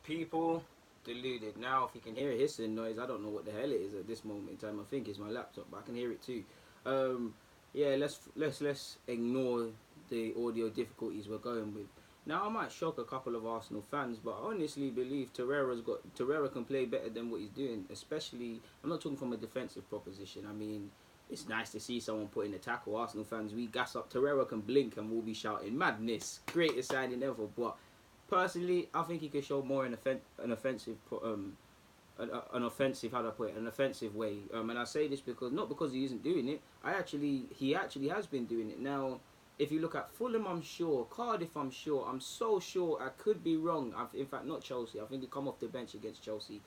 People, deluded. Now, if you can hear a hissing noise, I don't know what the hell it is at this moment in time. I think it's my laptop, but I can hear it too. Um, yeah, let's ignore the audio difficulties we're going with. Now, I might shock a couple of Arsenal fans, but I honestly believe Torreira can play better than what he's doing. Especially, I'm not talking from a defensive proposition. I mean, it's nice to see someone put in a tackle. Arsenal fans, we gas up. Torreira can blink and we'll be shouting madness, greatest signing ever. But personally, I think he could show more an offensive an offensive, how do I put it, an offensive way. And I say this because not because he isn't doing it. He actually has been doing it. Now, if you look at Fulham, I'm sure. Cardiff, I'm sure. I'm so sure. I could be wrong. In fact, not Chelsea. I think he come off the bench against Chelsea.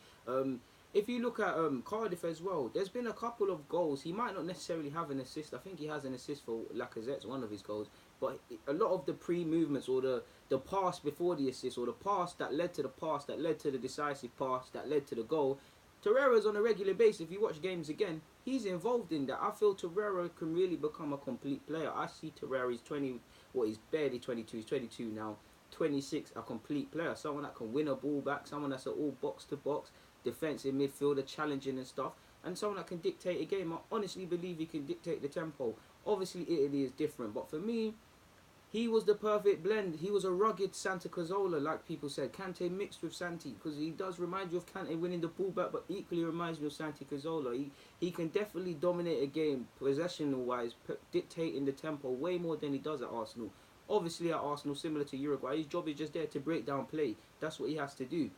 If you look at Cardiff as well, there's been a couple of goals. He might not necessarily have an assist. I think he has an assist for Lacazette's one of his goals. But a lot of the pre-movements or the pass before the assist or the pass that led to the pass that led to the decisive pass that led to the goal, Torreira's on a regular basis. If you watch games again, he's involved in that. I feel Torreira can really become a complete player. I see Torreira, he's 20, well, he's barely 22, he's 22 now, 26, a complete player. Someone that can win a ball back, someone that's all box to box, defensive midfielder, challenging and stuff, and someone that can dictate a game. I honestly believe he can dictate the tempo. Obviously, Italy is different, but for me, he was the perfect blend. He was a rugged Santa Cazorla, like people said. Kante mixed with Santi, because he does remind you of Kante winning the ball back, but equally reminds me of Santi Cazorla. He can definitely dominate a game, possessional-wise, dictating the tempo way more than he does at Arsenal. Obviously, at Arsenal, similar to Uruguay, his job is just there to break down play. That's what he has to do.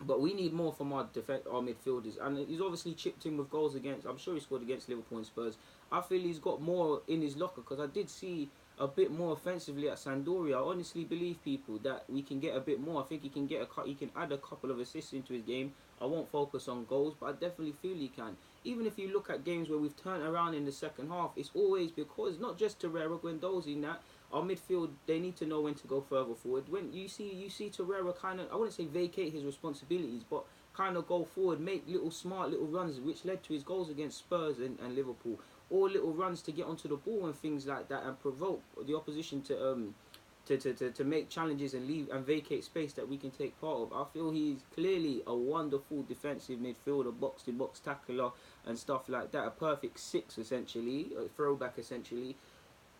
But we need more from our midfielders. And he's obviously chipped in with goals against, I'm sure he scored against Liverpool and Spurs. I feel he's got more in his locker, because I did see a bit more offensively at Sampdoria. I honestly believe, people, that we can get a bit more. I think he can he can add a couple of assists into his game. I won't focus on goals, but I definitely feel he can. Even if you look at games where we've turned around in the second half, it's always because not just Torreira, Guendouzi, that our midfield, they need to know when to go further forward. When you see Torreira kind of, I wouldn't say vacate his responsibilities, but kind of go forward, make smart little runs, which led to his goals against Spurs and Liverpool. Or little runs to get onto the ball and things like that, and provoke the opposition to make challenges and leave and vacate space that we can take part of. I feel he's clearly a wonderful defensive midfielder, box to box tackler and stuff like that. A perfect six essentially, a throwback essentially.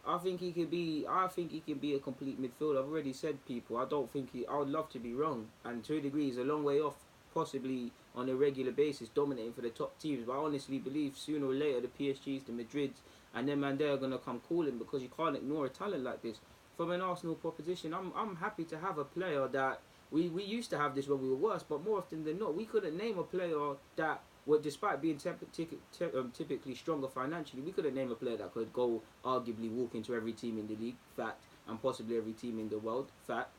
I think he can be a complete midfielder. I've already said, people. I would love to be wrong, and to a degree, he's a long way off, possibly on a regular basis dominating for the top teams. But I honestly believe sooner or later the PSGs, the Madrids, and them man, they're gonna come calling, because you can't ignore a talent like this. From an Arsenal proposition, I'm happy to have a player that we used to have this when we were worse, but more often than not, we couldn't name a player that would, despite being typically stronger financially, we couldn't name a player that could go arguably walk into every team in the league, fact, and possibly every team in the world, fact.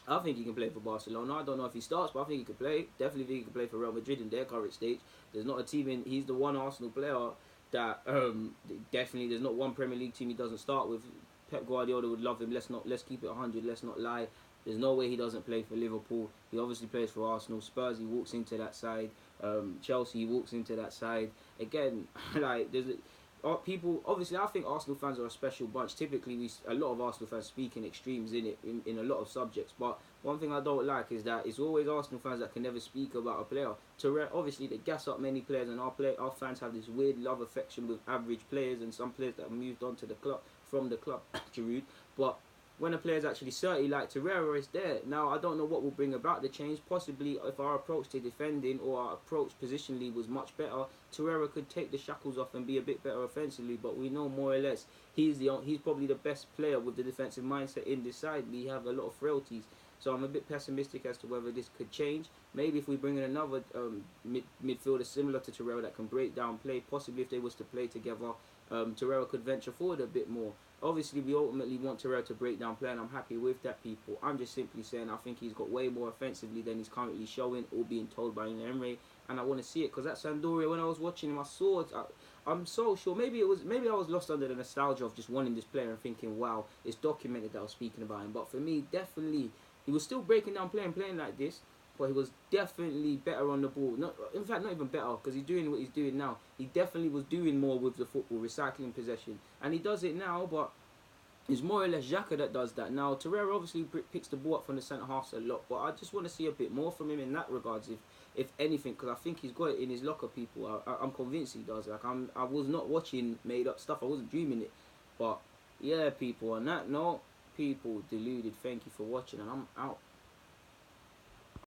I think he can play for Barcelona. I don't know if he starts, but I think he could play. Definitely think he could play for Real Madrid in their current stage. There's not a team in. He's the one Arsenal player that definitely. There's not one Premier League team he doesn't start with. Pep Guardiola would love him. Let's keep it 100. Let's not lie. There's no way he doesn't play for Liverpool. He obviously plays for Arsenal. Spurs, he walks into that side. Chelsea, he walks into that side. Again, like there's people. Obviously, I think Arsenal fans are a special bunch. Typically, a lot of Arsenal fans speak in extremes in a lot of subjects. But one thing I don't like is that it's always Arsenal fans that can never speak about a player. Obviously, they gas up many players, and our fans have this weird love affection with average players and some players that have moved on to the club from the club. Giroud, but when a player's actually 30 like Torreira is there. Now, I don't know what will bring about the change. Possibly if our approach to defending or our approach positionally was much better, Torreira could take the shackles off and be a bit better offensively. But we know more or less he's probably the best player with the defensive mindset in this side. We have a lot of frailties. So I'm a bit pessimistic as to whether this could change. Maybe if we bring in another midfielder similar to Torreira that can break down play, possibly if they was to play together, Torreira could venture forward a bit more. Obviously, we ultimately want Torreira to break down play, and I'm happy with that, people. I'm just simply saying I think he's got way more offensively than he's currently showing or being told by Emery, and I want to see it, because at Sampdoria, when I was watching him, I saw it. I'm so sure. Maybe I was lost under the nostalgia of just wanting this player and thinking, wow, it's documented that I was speaking about him. But for me, definitely, he was still breaking down play and playing like this, but he was definitely better on the ball. In fact, not even better, because he's doing what he's doing now. He definitely was doing more with the football, recycling possession. And he does it now, but It's more or less Xhaka that does that. Now, Torreira obviously picks the ball up from the centre half a lot, but I just want to see a bit more from him in that regards, if anything, because I think he's got it in his locker, people. I'm convinced he does. Like, I was not watching made up stuff, I wasn't dreaming it. But, yeah, people, on that note, people, deluded, thank you for watching, and I'm out.